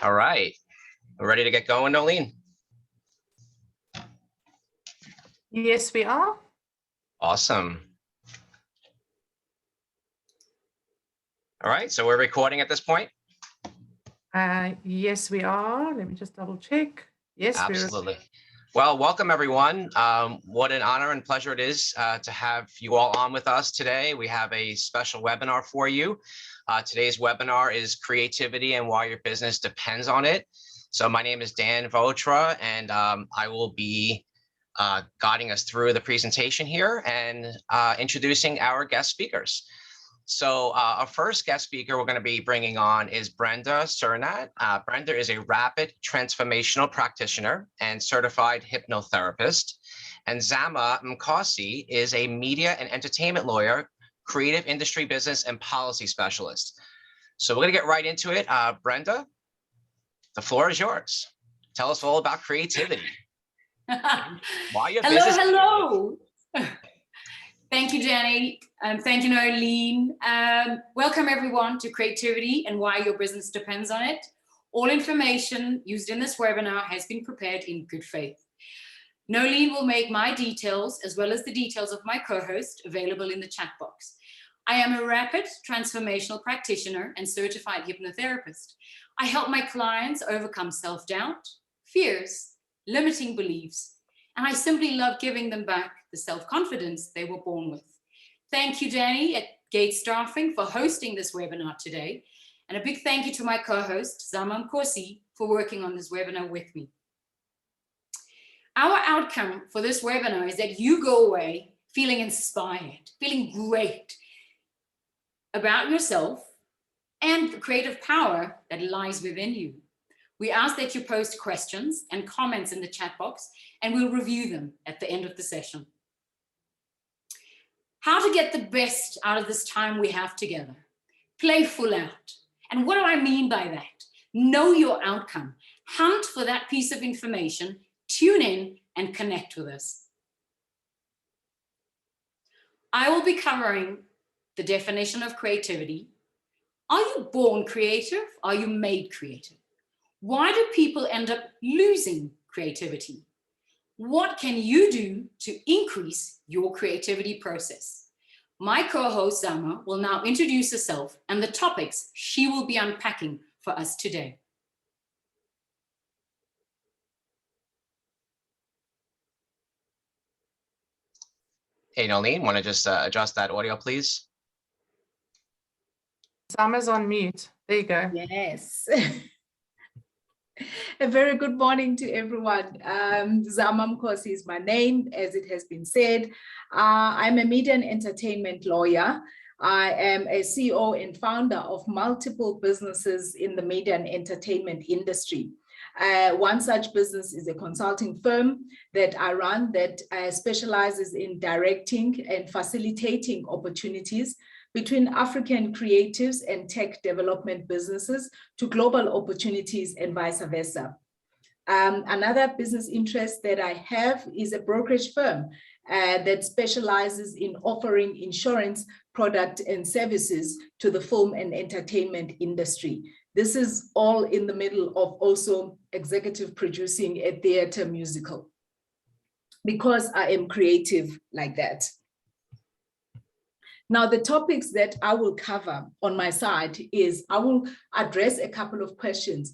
All right, we're ready to get going, Nolene? Yes, we are. Awesome. All right, so we're recording at this point? Yes, we are. Let me just double check. Yes, absolutely. Well, welcome everyone. What an honor and pleasure it is to have you all on with us today. We have a special webinar for you. Today's webinar is Creativity and Why Your Business Depends on It. So my name is Dan Votra, and I will be guiding us through the presentation here and introducing our guest speakers. So our first guest speaker we're going to be bringing on is Brenda Cernat. Brenda is a rapid transformational practitioner and certified hypnotherapist. And Zama Mkosi is a media and entertainment lawyer, creative industry business and policy specialist. So we're going to get right into it. Brenda, the floor is yours. Tell us all about creativity. Why your business? Hello. Thank you, Danny. Thank you, Nolene. Welcome everyone to Creativity and Why Your Business Depends on It. All information used in this webinar has been prepared in good faith. Nolene will make my details as well as the details of my co-host available in the chat box. I am a rapid transformational practitioner and certified hypnotherapist. I help my clients overcome self-doubt, fears, limiting beliefs, and I simply love giving them back the self-confidence they were born with. Thank you, Danny at Gate Staffing for hosting this webinar today. And a big thank you to my co-host, Zama Mkosi, for working on this webinar with me. Our outcome for this webinar is that you go away feeling inspired, feeling great about yourself and the creative power that lies within you. We ask that you post questions and comments in the chat box, and we'll review them at the end of the session. How to get the best out of this time we have together. Play full out. And what do I mean by that? Know your outcome. Hunt for that piece of information, tune in and connect with us. I will be covering the definition of creativity. Are you born creative? Are you made creative? Why do people end up losing creativity? What can you do to increase your creativity process? My co-host Zama will now introduce herself and the topics she will be unpacking for us today. Hey, Nolene, want to just adjust that audio, please? Zama's on mute. There you go. Yes. A very good morning to everyone. Zama Mkosi is my name, as it has been said. I'm a media and entertainment lawyer. I am a CEO and founder of multiple businesses in the media and entertainment industry. One such business is a consulting firm that I run that specializes in directing and facilitating opportunities between African creatives and tech development businesses to global opportunities and vice versa. Another business interest that I have is a brokerage firm that specializes in offering insurance products and services to the film and entertainment industry. This is all in the middle of also executive producing a theater musical because I am creative like that. Now, the topics that I will cover on my side is I will address a couple of questions.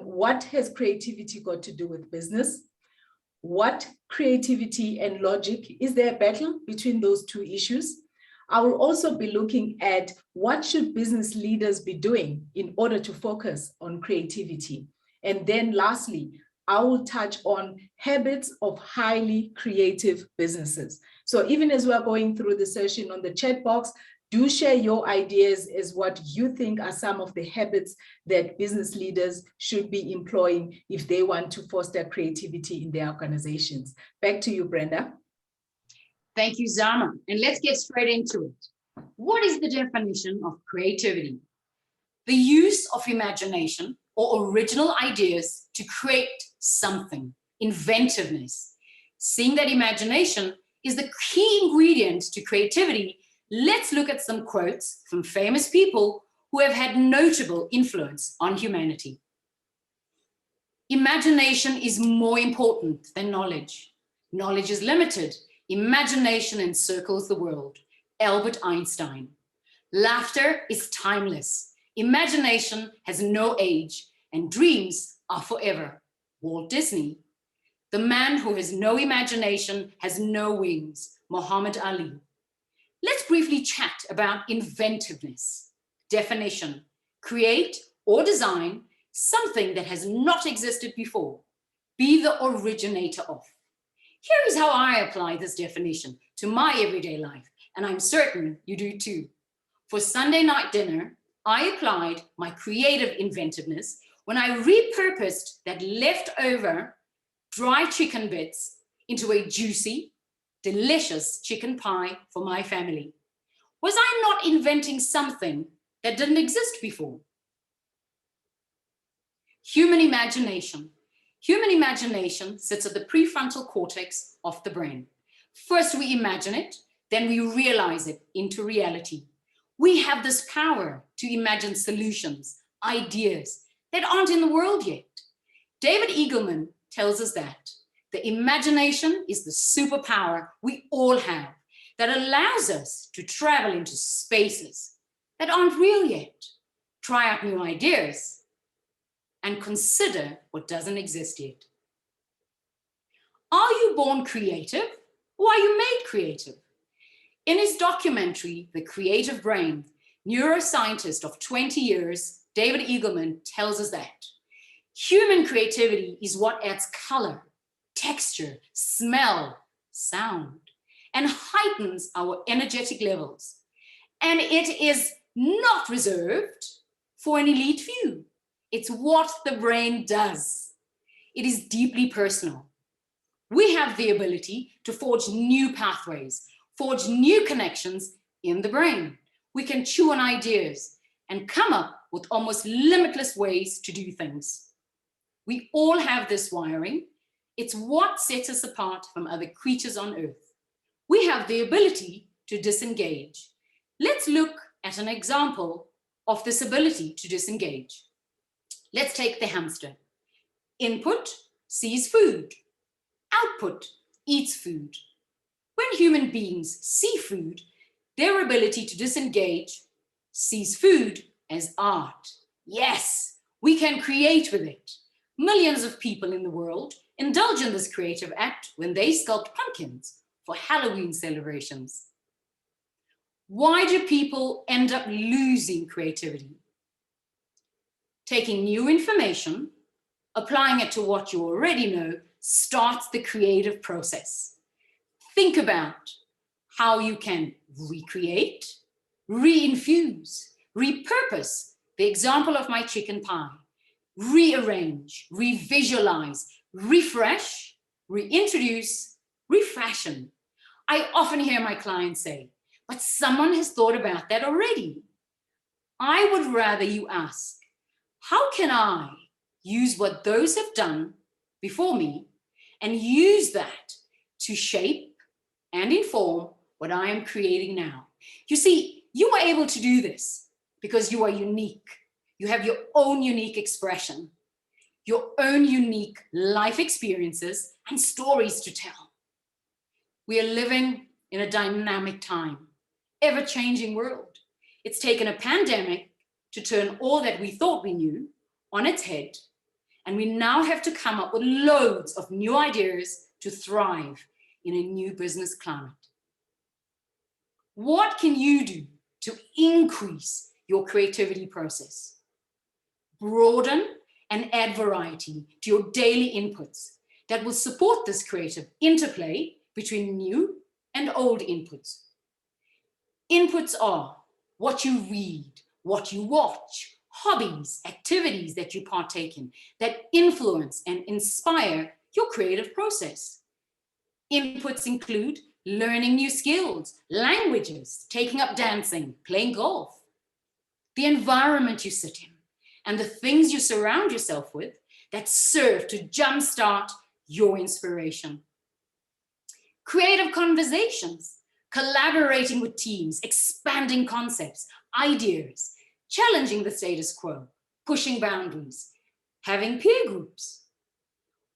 What has creativity got to do with business? What creativity and logic, is there a battle between those two issues? I will also be looking at what should business leaders be doing in order to focus on creativity. And then lastly, I will touch on habits of highly creative businesses. So even as we're going through the session on the chat box, do share your ideas as what you think are some of the habits that business leaders should be employing if they want to foster creativity in their organizations. Back to you, Brenda. Thank you, Zama. And let's get straight into it. What is the definition of creativity? The use of imagination or original ideas to create something, inventiveness. Seeing that imagination is the key ingredient to creativity, let's look at some quotes from famous people who have had notable influence on humanity. Imagination is more important than knowledge. Knowledge is limited. Imagination encircles the world. Albert Einstein. Laughter is timeless. Imagination has no age, and dreams are forever. Walt Disney. The man who has no imagination has no wings. Muhammad Ali. Let's briefly chat about inventiveness. Definition: create or design something that has not existed before. Be the originator of. Here is how I apply this definition to my everyday life, and I'm certain you do too. For Sunday night dinner, I applied my creative inventiveness when I repurposed that leftover dry chicken bits into a juicy, delicious chicken pie for my family. Was I not inventing something that didn't exist before? Human imagination. Human imagination sits at the prefrontal cortex of the brain. First we imagine it, then we realize it into reality. We have this power to imagine solutions, ideas that aren't in the world yet. David Eagleman tells us that the imagination is the superpower we all have that allows us to travel into spaces that aren't real yet, try out new ideas, and consider what doesn't exist yet. Are you born creative or are you made creative? In his documentary, The Creative Brain, neuroscientist of 20 years, David Eagleman tells us that human creativity is what adds color, texture, smell, sound, and heightens our energetic levels. And it is not reserved for an elite few. It's what the brain does. It is deeply personal. We have the ability to forge new pathways, forge new connections in the brain. We can chew on ideas and come up with almost limitless ways to do things. We all have this wiring. It's what sets us apart from other creatures on earth. We have the ability to disengage. Let's look at an example of this ability to disengage. Let's take the hamster. Input sees food. Output eats food. When human beings see food, their ability to disengage sees food as art. Yes, we can create with it. Millions of people in the world indulge in this creative act when they sculpt pumpkins for Halloween celebrations. Why do people end up losing creativity? Taking new information, applying it to what you already know, starts the creative process. Think about how you can recreate, reinfuse, repurpose the example of my chicken pie, rearrange, revisualize, refresh, reintroduce, refashion. I often hear my clients say, but someone has thought about that already. I would rather you ask, how can I use what those have done before me and use that to shape and inform what I am creating now? You see, you are able to do this because you are unique. You have your own unique expression, your own unique life experiences and stories to tell. We are living in a dynamic time, ever-changing world. It's taken a pandemic to turn all that we thought we knew on its head, and we now have to come up with loads of new ideas to thrive in a new business climate. What can you do to increase your creativity process? Broaden and add variety to your daily inputs that will support this creative interplay between new and old inputs. Inputs are what you read, what you watch, hobbies, activities that you partake in that influence and inspire your creative process. Inputs include learning new skills, languages, taking up dancing, playing golf, the environment you sit in, and the things you surround yourself with that serve to jumpstart your inspiration. Creative conversations, collaborating with teams, expanding concepts, ideas, challenging the status quo, pushing boundaries, having peer groups,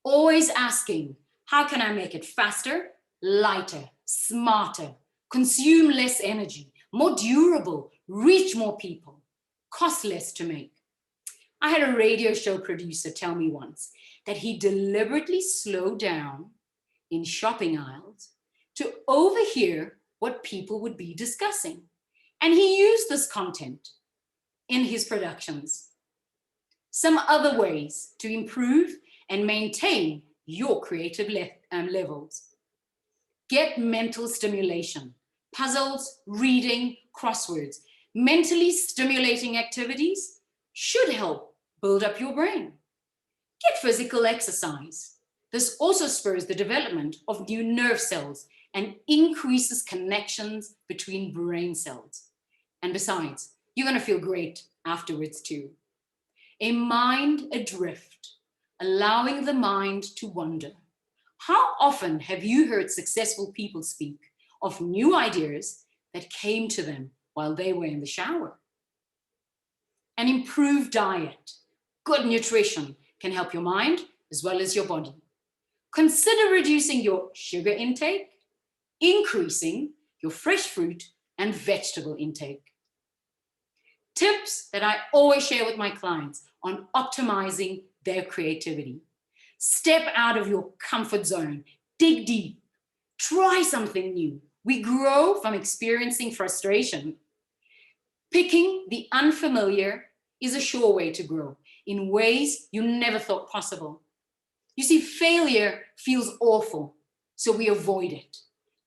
always asking, how can I make it faster, lighter, smarter, consume less energy, more durable, reach more people, cost less to make? I had a radio show producer tell me once that he deliberately slowed down in shopping aisles to overhear what people would be discussing. And he used this content in his productions. Some other ways to improve and maintain your creative levels. Get mental stimulation, puzzles, reading, crosswords. Mentally stimulating activities should help build up your brain. Get physical exercise. This also spurs the development of new nerve cells and increases connections between brain cells. And besides, you're going to feel great afterwards too. A mind adrift, allowing the mind to wander. How often have you heard successful people speak of new ideas that came to them while they were in the shower? An improved diet, good nutrition can help your mind as well as your body. Consider reducing your sugar intake, increasing your fresh fruit and vegetable intake. Tips that I always share with my clients on optimizing their creativity. Step out of your comfort zone, dig deep, try something new. We grow from experiencing frustration. Picking the unfamiliar is a sure way to grow in ways you never thought possible. You see, failure feels awful, so we avoid it.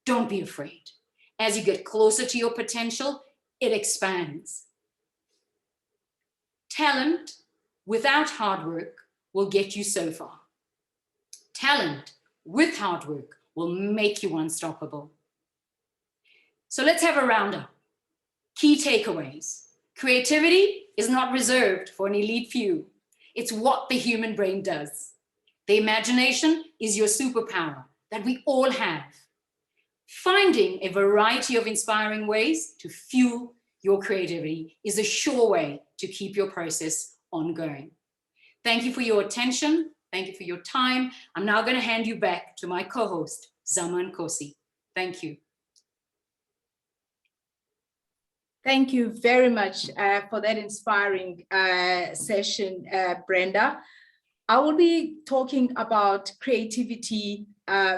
Don't be afraid. As you get closer to your potential, it expands. Talent without hard work will get you so far. Talent with hard work will make you unstoppable. So let's have a roundup. Key takeaways. Creativity is not reserved for an elite few. It's what the human brain does. The imagination is your superpower that we all have. Finding a variety of inspiring ways to fuel your creativity is a sure way to keep your process ongoing. Thank you for your attention. Thank you for your time. I'm now going to hand you back to my co-host, Zama Mkosi. Thank you. Thank you very much for that inspiring session, Brenda. I will be talking about creativity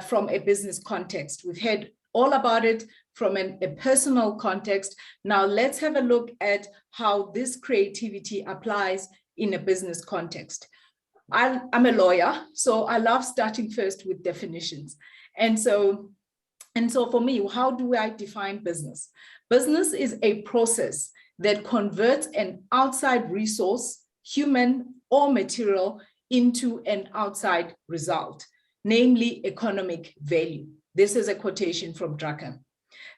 from a business context. We've heard all about it from a personal context. Now let's have a look at how this creativity applies in a business context. I'm a lawyer, so I love starting first with definitions. And so for me, how do I define business? Business is a process that converts an outside resource, human or material, into an outside result, namely economic value. This is a quotation from Drucker.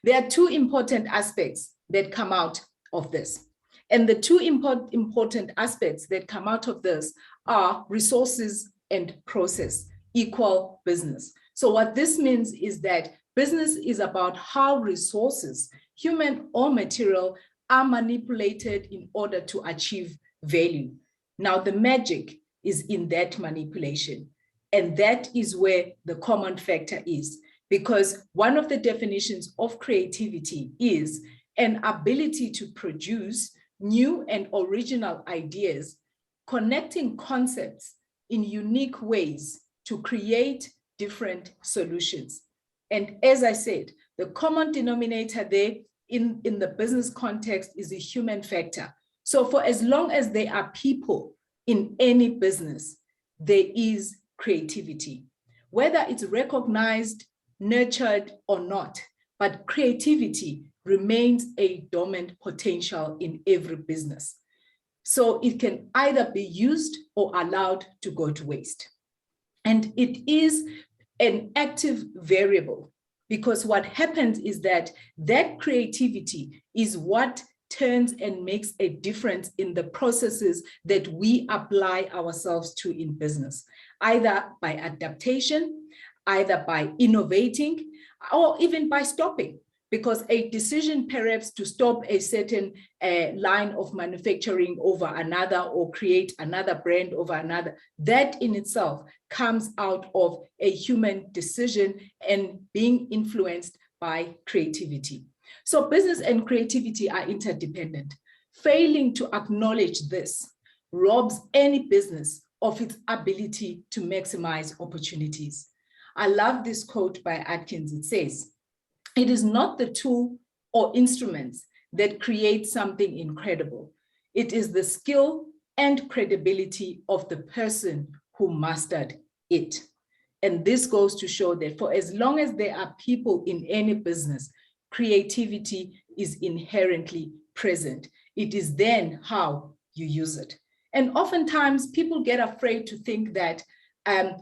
There are two important aspects that come out of this. And the two important aspects that come out of this are resources and process equal business. So what this means is that business is about how resources, human or material, are manipulated in order to achieve value. Now, the magic is in that manipulation. And that is where the common factor is, because one of the definitions of creativity is an ability to produce new and original ideas, connecting concepts in unique ways to create different solutions. And as I said, the common denominator there in the business context is the human factor. So for as long as there are people in any business, there is creativity, whether it's recognized, nurtured or not, but creativity remains a dormant potential in every business. So it can either be used or allowed to go to waste. And it is an active variable, because what happens is that creativity is what turns and makes a difference in the processes that we apply ourselves to in business, either by adaptation, either by innovating, or even by stopping. because a decision perhaps to stop a certain line of manufacturing over another or create another brand over another, that in itself comes out of a human decision and being influenced by creativity. So business and creativity are interdependent. Failing to acknowledge this robs any business of its ability to maximize opportunities. I love this quote by Atkins. It says, "It is not the tool or instruments that create something incredible. It is the skill and credibility of the person who mastered it." And this goes to show that for as long as there are people in any business, creativity is inherently present. It is then how you use it. And oftentimes people get afraid to think that,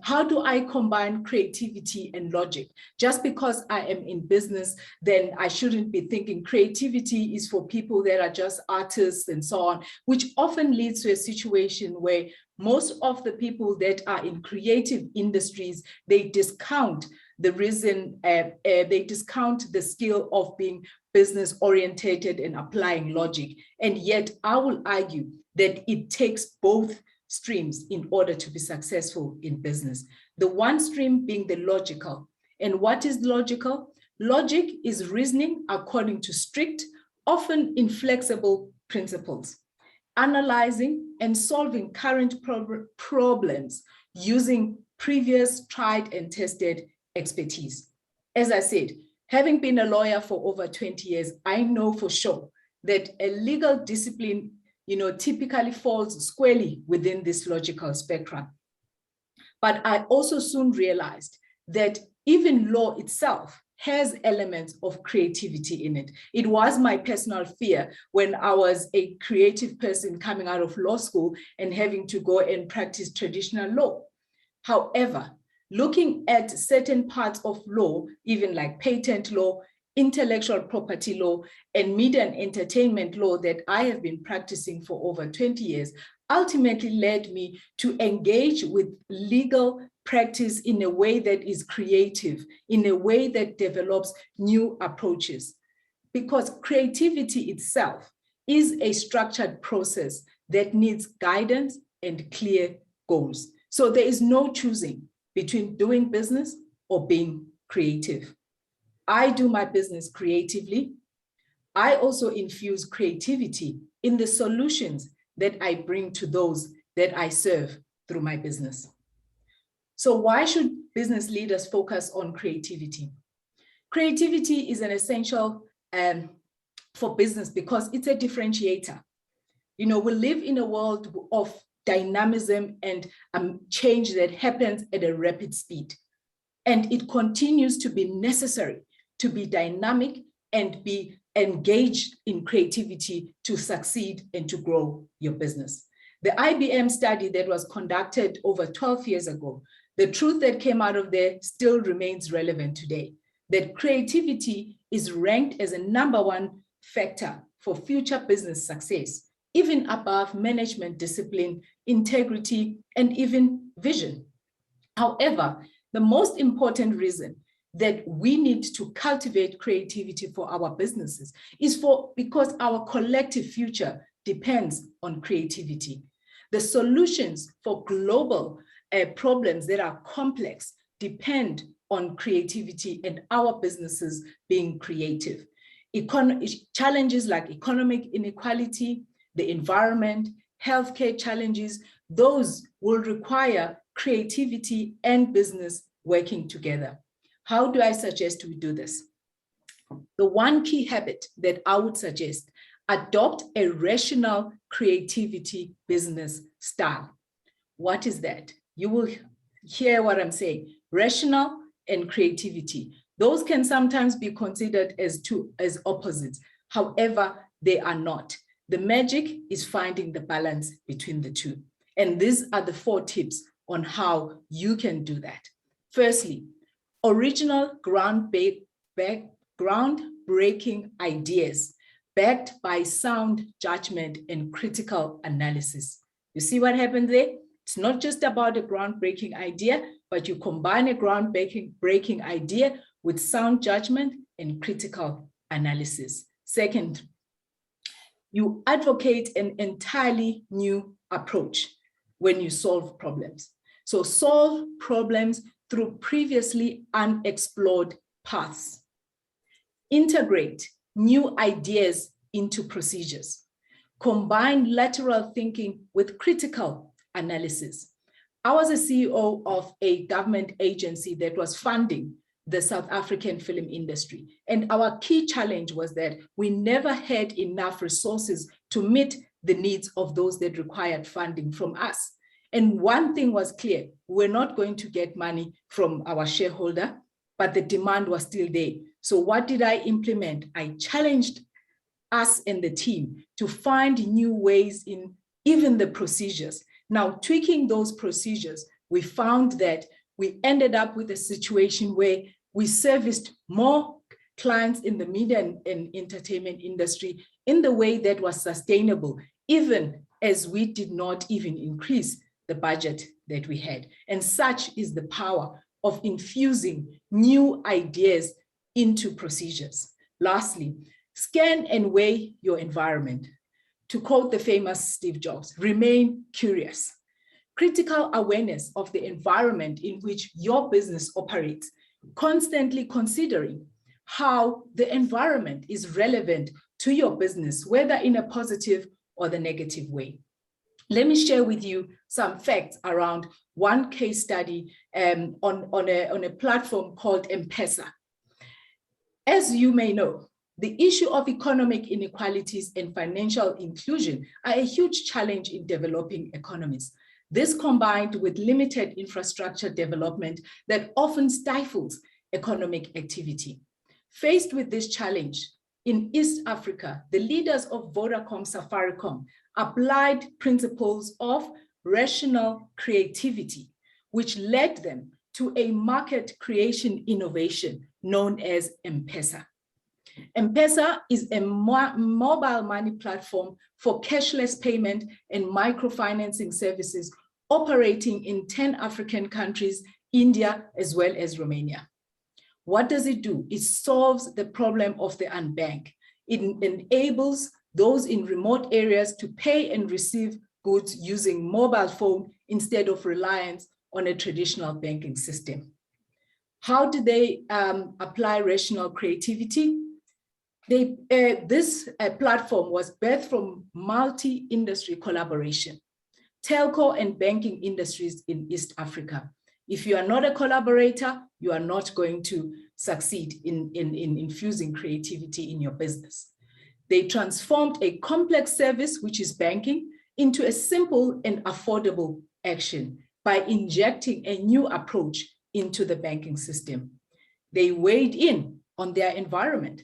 how do I combine creativity and logic? Just because I am in business, then I shouldn't be thinking creativity is for people that are just artists and so on, which often leads to a situation where most of the people that are in creative industries, they discount the reason, they discount the skill of being business orientated and applying logic. And yet I will argue that it takes both streams in order to be successful in business. The one stream being the logical. And what is logical? Logic is reasoning according to strict, often inflexible principles, analyzing and solving current problems using previous tried and tested expertise. As I said, having been a lawyer for over 20 years, I know for sure that a legal discipline, typically falls squarely within this logical spectrum. But I also soon realized that even law itself has elements of creativity in it. It was my personal fear when I was a creative person coming out of law school and having to go and practice traditional law. However, looking at certain parts of law, even like patent law, intellectual property law, and media and entertainment law that I have been practicing for over 20 years, ultimately led me to engage with legal practice in a way that is creative, in a way that develops new approaches. Because creativity itself is a structured process that needs guidance and clear goals. So there is no choosing between doing business or being creative. I do my business creatively. I also infuse creativity in the solutions that I bring to those that I serve through my business. So why should business leaders focus on creativity? Creativity is an essential for business because it's a differentiator. We live in a world of dynamism and change that happens at a rapid speed. And it continues to be necessary to be dynamic and be engaged in creativity to succeed and to grow your business. The IBM study that was conducted over 12 years ago, the truth that came out of there still remains relevant today, that creativity is ranked as a #1 factor for future business success, even above management discipline, integrity, and even vision. However, the most important reason that we need to cultivate creativity for our businesses is because our collective future depends on creativity. The solutions for global problems that are complex depend on creativity and our businesses being creative. Challenges like economic inequality, the environment, healthcare challenges, those will require creativity and business working together. How do I suggest we do this? The one key habit that I would suggest, adopt a rational creativity business style. What is that? You will hear what I'm saying. Rational and creativity. Those can sometimes be considered as opposites. However, they are not. The magic is finding the balance between the two. And these are the 4 tips on how you can do that. Firstly, original groundbreaking ideas backed by sound judgment and critical analysis. You see what happened there? It's not just about a groundbreaking idea, but you combine a groundbreaking idea with sound judgment and critical analysis. Second, you advocate an entirely new approach when you solve problems. So solve problems through previously unexplored paths. Integrate new ideas into procedures. Combine lateral thinking with critical analysis. I was a CEO of a government agency that was funding the South African film industry. And our key challenge was that we never had enough resources to meet the needs of those that required funding from us. And one thing was clear, we're not going to get money from our shareholder, but the demand was still there. So what did I implement? I challenged us and the team to find new ways in even the procedures. Now, tweaking those procedures, we found that we ended up with a situation where we serviced more clients in the media and entertainment industry in the way that was sustainable, even as we did not even increase the budget that we had. And such is the power of infusing new ideas into procedures. Lastly, scan and weigh your environment. To quote the famous Steve Jobs, remain curious. Critical awareness of the environment in which your business operates, constantly considering how the environment is relevant to your business, whether in a positive or the negative way. Let me share with you some facts around one case study on a platform called M-Pesa. As you may know, the issue of economic inequalities and financial inclusion are a huge challenge in developing economies. This combined with limited infrastructure development that often stifles economic activity. Faced with this challenge, in East Africa, the leaders of Vodacom, Safaricom applied principles of rational creativity, which led them to a market creation innovation known as M-Pesa. M-Pesa is a mobile money platform for cashless payment and microfinancing services operating in 10 African countries, India, as well as Romania. What does it do? It solves the problem of the unbanked. It enables those in remote areas to pay and receive goods using mobile phone instead of reliance on a traditional banking system. How do they apply rational creativity? This platform was birthed from multi-industry collaboration, telco and banking industries in East Africa. If you are not a collaborator, you are not going to succeed in infusing creativity in your business. They transformed a complex service, which is banking, into a simple and affordable action by injecting a new approach into the banking system. They weighed in on their environment.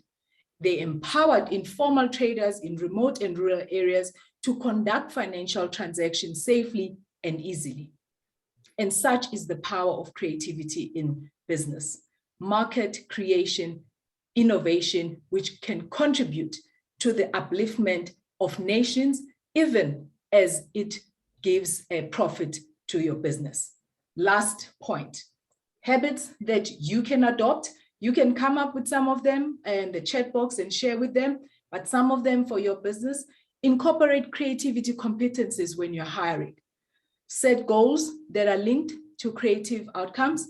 They empowered informal traders in remote and rural areas to conduct financial transactions safely and easily. And such is the power of creativity in business. Market creation, innovation, which can contribute to the upliftment of nations, even as it gives a profit to your business. Last point, habits that you can adopt. You can come up with some of them in the chat box and share with them, but some of them for your business. Incorporate creativity competencies when you're hiring. Set goals that are linked to creative outcomes.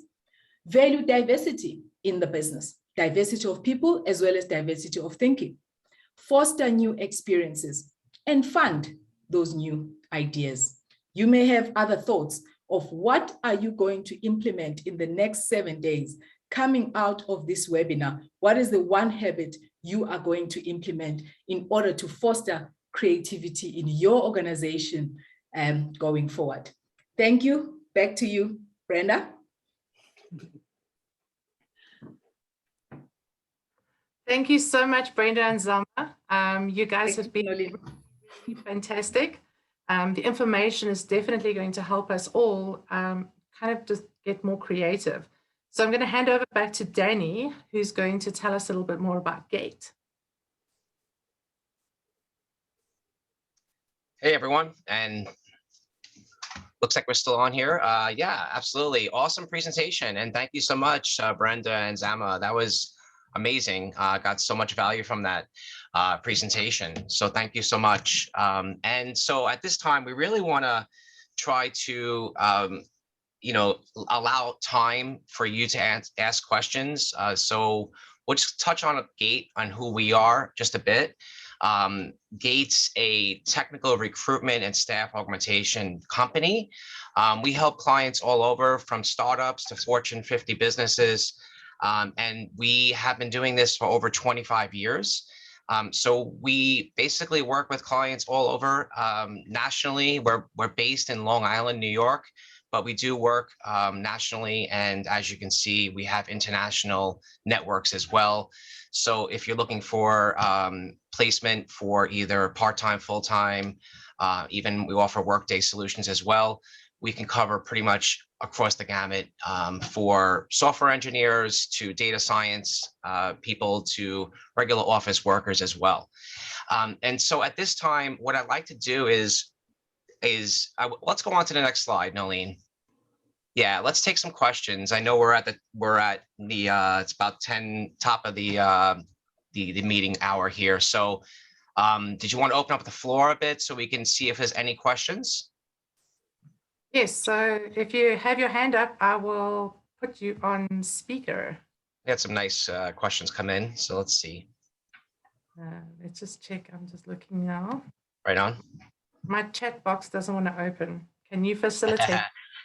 Value diversity in the business, diversity of people as well as diversity of thinking. Foster new experiences and fund those new ideas. You may have other thoughts of what are you going to implement in the next 7 days coming out of this webinar. What is the one habit you are going to implement in order to foster creativity in your organization going forward? Thank you. Back to you, Brenda. Thank you so much, Brenda and Zama. You guys have been really fantastic. The information is definitely going to help us all kind of just get more creative. So I'm going to hand over back to Danny, who's going to tell us a little bit more about GATE. Hey, everyone. And looks like we're still on here. Yeah, absolutely. Awesome presentation. And thank you so much, Brenda and Zama. That was amazing. Got so much value from that presentation. So thank you so much. And so at this time, we really want to try to allow time for you to ask questions. So we'll just touch on Gate, on who we are just a bit. Gate's a technical recruitment and staff augmentation company. We help clients all over, from startups to Fortune 50 businesses. And we have been doing this for over 25 years. So we basically work with clients all over nationally. We're based in Long Island, New York, but we do work nationally. And as you can see, we have international networks as well. So if you're looking for placement for either part-time, full-time, even we offer workday solutions as well. We can cover pretty much across the gamut, for software engineers to data science people to regular office workers as well. And so at this time, what I'd like to do is let's go on to the next slide, Nolene. Yeah, let's take some questions. I know we're at the it's about 10 top of the meeting hour here. So did you want to open up the floor a bit so we can see if there's any questions? Yes, so if you have your hand up, I will put you on speaker. We had some nice questions come in, so let's see. Let's just check. I'm just looking now. Right on. My chat box doesn't want to open. Can you facilitate?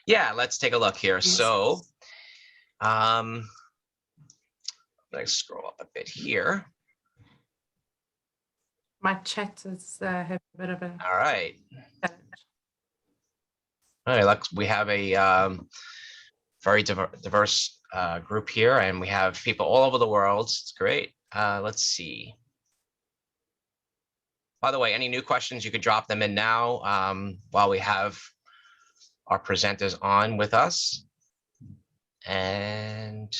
Yeah, let's take a look here. Yes. So let's scroll up a bit here. My chat is have a bit of a All right. challenge. All right, we have a very diverse group here, and we have people all over the world. It's great. Let's see. By the way, any new questions, you could drop them in now while we have our presenters on with us. And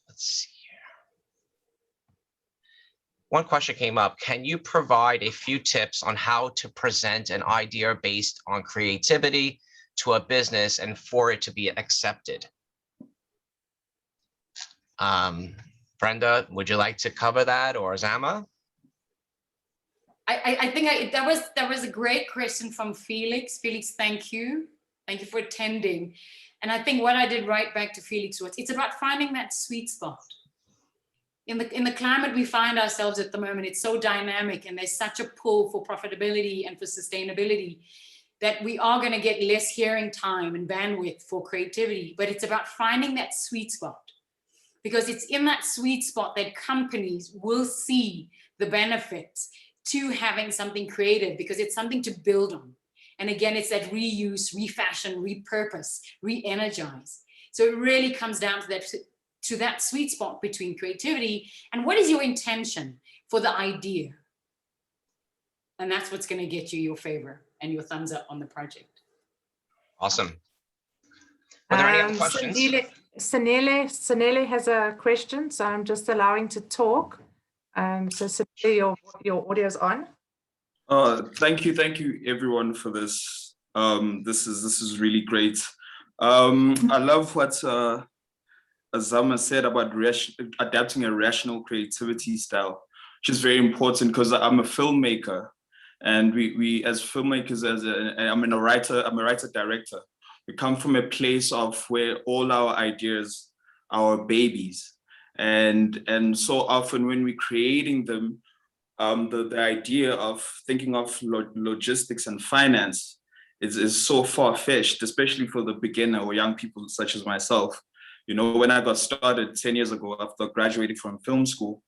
let's see here. One question came up. Can you provide a few tips on how to present an idea based on creativity to a business and for it to be accepted? Brenda, would you like to cover that, or Zama? I think that was a great question from Felix. Felix, thank you. Thank you for attending. And I think what I did right back to Felix was, it's about finding that sweet spot. In the climate we find ourselves at the moment, it's so dynamic and there's such a pull for profitability and for sustainability that we are going to get less hearing time and bandwidth for creativity. But it's about finding that sweet spot, because it's in that sweet spot that companies will see the benefits to having something creative, because it's something to build on. And again, it's that reuse, refashion, repurpose, re-energize. So it really comes down to that sweet spot between creativity and what is your intention for the idea. And that's what's going to get you your favor and your thumbs up on the project. Awesome. Are there any other questions? Sanele has a question, so I'm just allowing to talk. So Sanele, your audio is on. Thank you everyone for this. This is really great. I love what Zama said about adapting a rational creativity style, which is very important, because I'm a filmmaker, and we as filmmakers, I'm a writer-director. We come from a place of where all our ideas are babies, and so often when we're creating them, the idea of thinking of logistics and finance is so far-fetched, especially for the beginner or young people such as myself. You know, when I got started 10 years ago after graduating from film school,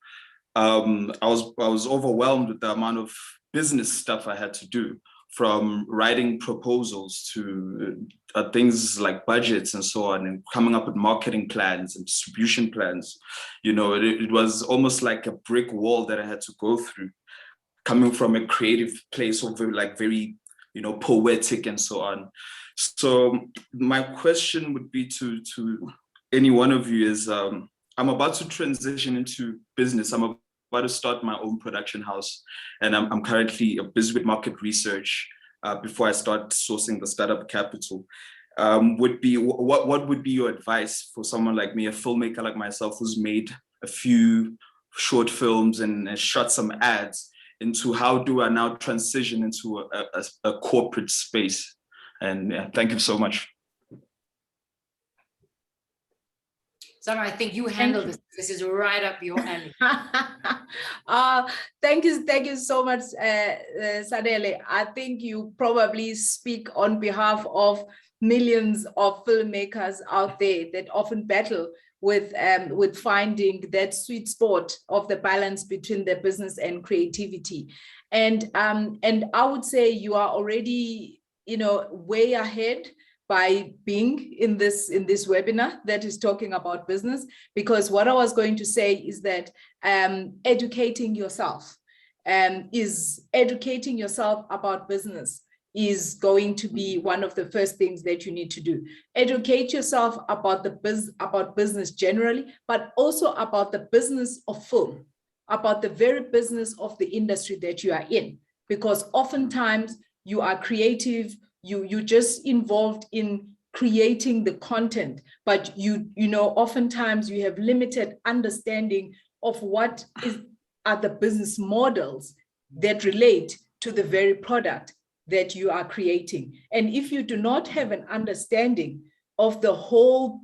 I was overwhelmed with the amount of business stuff I had to do, from writing proposals to things like budgets and so on, and coming up with marketing plans and distribution plans. You know, it was almost like a brick wall that I had to go through, coming from a creative place of very, you know, poetic and so on. So my question would be to any one of you is, I'm about to transition into business. I'm about to start my own production house, and I'm currently busy with market research before I start sourcing the startup capital. What would be your advice for someone like me, a filmmaker like myself, who's made a few short films and shot some ads into how do I now transition into a corporate space. And yeah, thank you so much. Zama, I think you handle this. This is right up your alley. Thank you so much, Sadele. I think you probably speak on behalf of millions of filmmakers out there that often battle with finding that sweet spot of the balance between their business and creativity. And I would say you are already, way ahead by being in this webinar that is talking about business, because what I was going to say is that educating yourself about business is going to be one of the first things that you need to do. Educate yourself about about business generally, but also about the business of film, about the very business of the industry that you are in, because oftentimes you are creative, you're just involved in creating the content, but oftentimes you have limited understanding of what are the business models that relate to the very product that you are creating. And if you do not have an understanding of the whole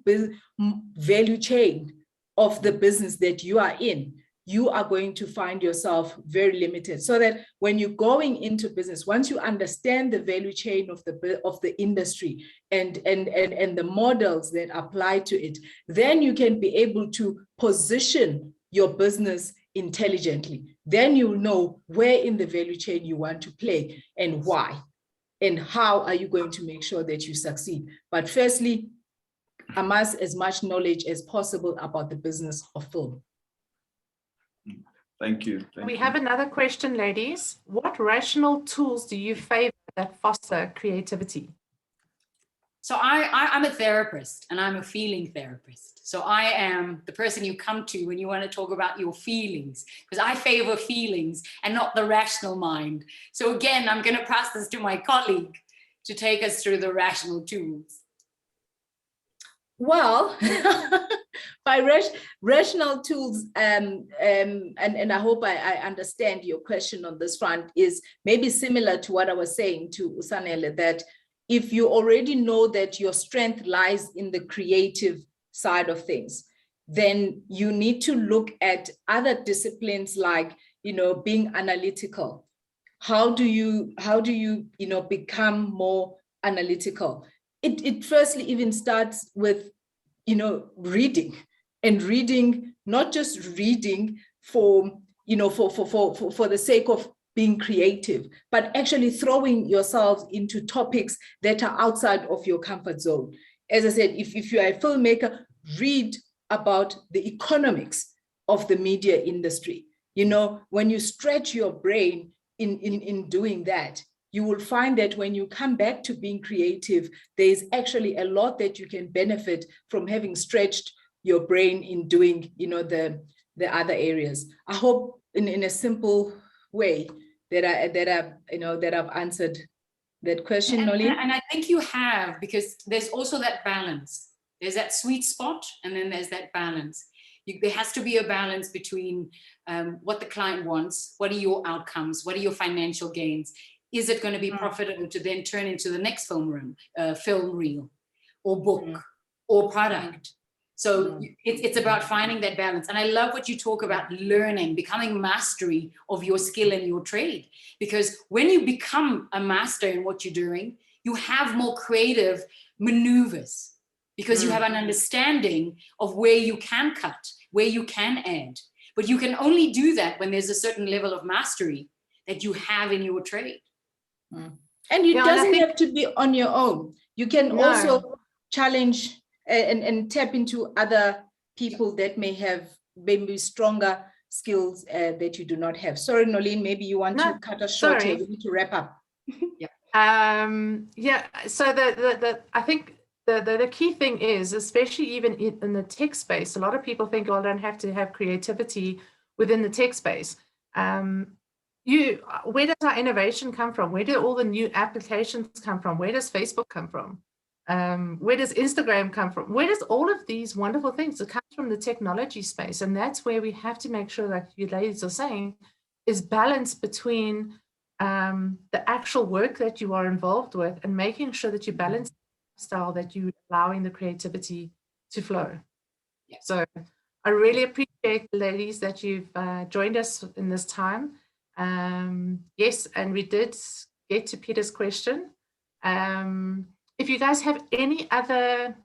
value chain of the business that you are in, you are going to find yourself very limited. So that when you're going into business, once you understand the value chain of the industry and the models that apply to it, then you can be able to position your business intelligently. Then you'll know where in the value chain you want to play and why, and how are you going to make sure that you succeed. But firstly, amass as much knowledge as possible about the business of film. Thank you. We have another question, ladies. What rational tools do you favor that foster creativity? So I'm a therapist, and I'm a feeling therapist. So I am the person you come to when you want to talk about your feelings, because I favor feelings and not the rational mind. So again, I'm going to pass this to my colleague to take us through the rational tools. Well, by rational tools, and I hope I understand your question on this front, is maybe similar to what I was saying to Usanele, that if you already know that your strength lies in the creative side of things, then you need to look at other disciplines like, being analytical. How do you become more analytical? It firstly even starts with, reading, and reading, not just reading for the sake of being creative, but actually throwing yourselves into topics that are outside of your comfort zone. As I said, if you are a filmmaker, read about the economics of the media industry. When you stretch your brain in doing that, you will find that when you come back to being creative, there is actually a lot that you can benefit from having stretched your brain in doing, the other areas. I hope in a simple way that I've answered that question, Nolene. And I think you have, because there's also that balance. There's that sweet spot, and then there's that balance. There has to be a balance between what the client wants, what are your outcomes, what are your financial gains. Is it going to be profitable to then turn into the next film reel or book or product? So it's about finding that balance. And I love what you talk about learning, becoming mastery of your skill and your trade. Because when you become a master in what you're doing, you have more creative maneuvers, because you have an understanding of where you can cut, where you can add. But you can only do that when there's a certain level of mastery that you have in your trade. And it doesn't have to be on your own. You can also challenge and tap into other people that may have maybe stronger skills that you do not have. Sorry, Nolene, maybe you want to cut us short here. We need to wrap up. So I think the key thing is, especially even in the tech space, a lot of people think, I don't have to have creativity within the tech space. Where does our innovation come from? Where do all the new applications come from? Where does Facebook come from? Where does Instagram come from? Where does all of these wonderful things? It comes from the technology space. And that's where we have to make sure, like you ladies are saying, is balance between the actual work that you are involved with and making sure that you balance the style, that you're allowing the creativity to flow. Yeah. So I really appreciate the ladies that you've joined us in this time. Yes, and we did get to Peter's question. If you guys have any other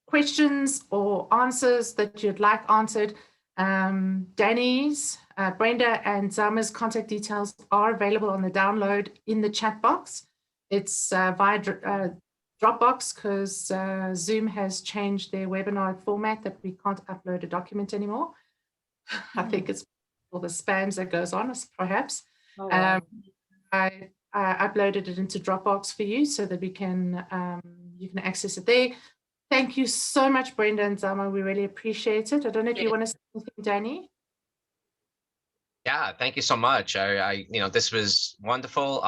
questions or answers that you'd like answered, Danny's, Brenda and Zama's contact details are available on the download in the chat box. It's via Dropbox because Zoom has changed their webinar format that we can't upload a document anymore. I think it's all the spams that goes on, perhaps. Oh, wow. I uploaded it into Dropbox for you so that we can you can access it there. Thank you so much, Brenda and Zama. We really appreciate it. I don't know if you want to say anything, Danny. Yeah, thank you so much. This was wonderful.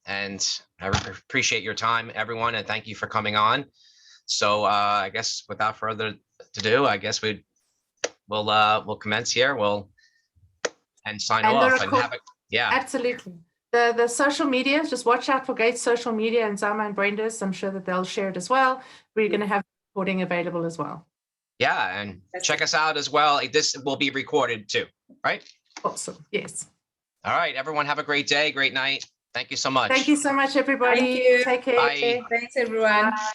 And I appreciate your time, everyone, and thank you for coming on. So I guess without further ado, I guess we'll commence here. We'll sign off and have a, yeah. Absolutely. The social media, just watch out for Gates social media and Zama and Brenda's. I'm sure that they'll share it as well. We're going to have recording available as well. Yeah, and check us out as well. This will be recorded too, right? Awesome. Yes. All right, everyone, have a great day, great night. Thank you so much. Thank you so much, everybody. Thank you. Take care. Bye. Thanks, everyone. Bye.